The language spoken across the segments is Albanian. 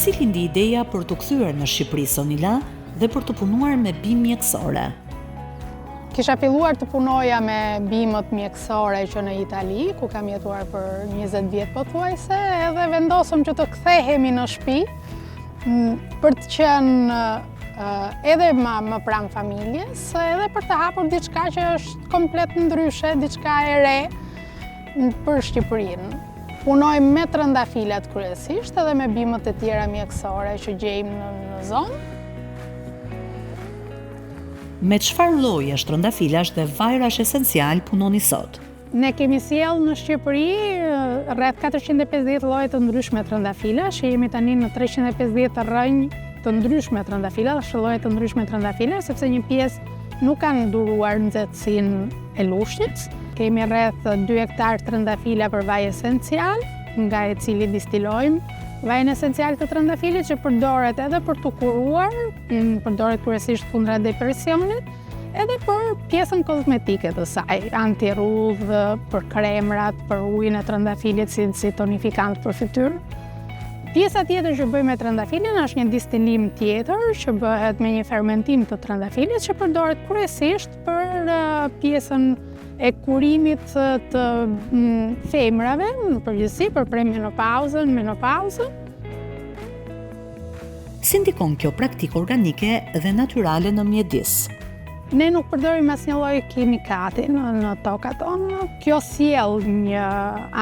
Si lindi ideja për të kthyer në Shqipëri Sonila dhe për të punuar me bimë mjekësore? Kisha filluar të punoja me bimët mjekësore që në Itali, ku kam jetuar për 20 vjet pothuajse, edhe vendosëm që të kthehemi në shtëpi për të qenë edhe më pranë familjes, edhe për të hapur diçka që është komplet ndryshe, diçka e re për Shqipërinë. Punojmë me trëndafilat kryesisht edhe me bimët e tjera mjekësore që gjejmë në zonë. Me çfarë llojesh trëndafilash dhe vajrash esencial punoni sot? Ne kemi sjellë në Shqipëri rreth 450 lloje të ndryshme trëndafilash, jemi tani në 350 rrënjë të ndryshme trëndafilash, lloje të ndryshme trëndafilash, sepse një pjesë nuk kanë duruar nxehtësinë e lushit. Kemi rreth 2 hektar trëndafila për vaj esencial, nga e cili distilojmë vajin esencial të trëndafilit që përdoret edhe për të kuruar, përdoret kryesisht kundra depresionit, edhe për pjesën kozmetike të saj, antirudhë, për kremrat, për ujin e trëndafilit si tonifikant për fytyrë. Pjesa tjetër që bëjmë me trëndafilin është një distilim tjetër që bëhet me një fermentim të trëndafilit që përdoret kryesisht për pjesën e kurimit të femrave, në përgjithësi për premenopauzën, menopauzën. Si ndikon kjo praktikë organike dhe natyrale në mjedis? Ne nuk përdorim asnjë lloj kimikati në tokat tonë. Kjo sjell një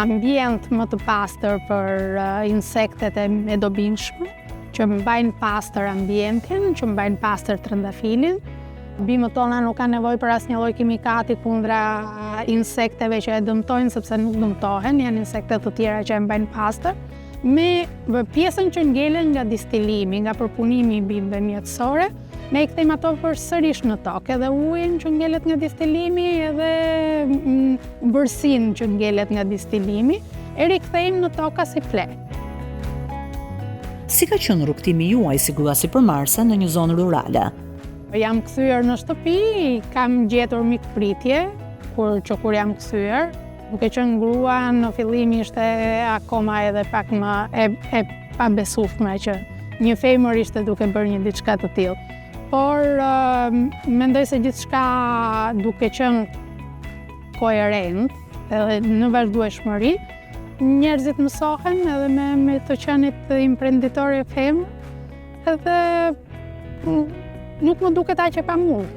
ambient më të pastër për insektet e dobishme, që mbajnë pastër ambientin, që mbajnë pastër trëndafilin. Bimët tona nuk kanë nevojë për asnjë lloj kimikati kundra insekteve që e dëmtojnë, sepse nuk dëmtohen, janë insekte të tjera që e mbajnë pastër. Me pjesën që ngelen nga distilimi, nga përpunimi i bimëve mjekësore, ne i kthejmë ato përsërish në tokë, edhe ujin që ngelet nga distilimi, edhe bërsinë që ngelet nga distilimi, e rikthejmë në toka si ple. Si ka qenë rrugtimi juaj si gruasi përmarrëse në një zonë rurale? Jam kthyer në shtëpi, kam gjetur mikpritje, kur jam kthyer. Duke qenë grua, në fillim ishte akoma edhe pak më e pabesueshme që një femër ishte duke bërë një diçka të tillë. Por mendoj se gjithçka duke qenë koherent edhe në vazhdueshmëri, njerëzit mësohen edhe me të qenit imprenditore femër, edhe nuk më duket aq e pamundur.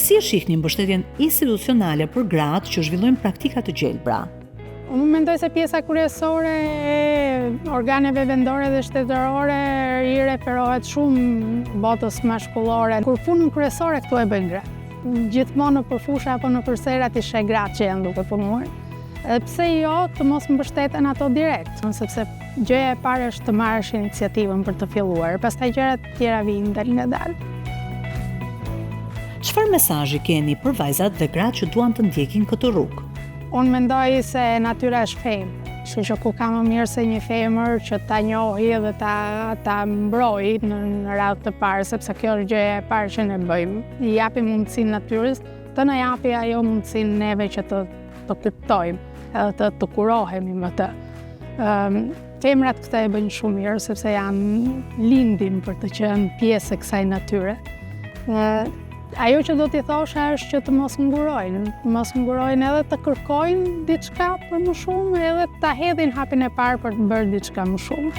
Si e shihni mbështetjen institucionale për gratë që zhvillojnë praktika të gjelbra? Unë mendoj se pjesa kryesore e organeve vendore dhe shtetërore i referohet shumë botës mashkullore, kur punën kryesore këtu e bëjnë gratë. Gjithmonë në përfusha apo në përserat i sheh gratë që janë duke punuar. Edhe pse jo të mos mbështeten ato direkt, sepse gjëja e parë është të marrësh iniciativën për të filluar, pastaj gjërat e tjera vijnë dal nga dal. Çfarë mesazhi keni për vajzat dhe gratë që duan të ndjekin këtë rrugë? Unë mendoj se natyra është femë, kështu që ku ka më mirë se një femër që ta njohë dhe ta mbrojë në radhë të parë, sepse kjo është gjëja e parë që ne bëjmë. I japim mundësinë natyrës, të na japi ajo mundësinë neve që të kuptojmë edhe të kurohemi me të. Femrat këta e bëjnë shumë mirë sepse janë lindin për të qenë pjesë e kësaj natyre. Ajo që do t'i thosha është që të mos ngurojnë edhe të kërkojnë diçka për më shumë, edhe ta hedhin hapin e parë për të bërë diçka më shumë.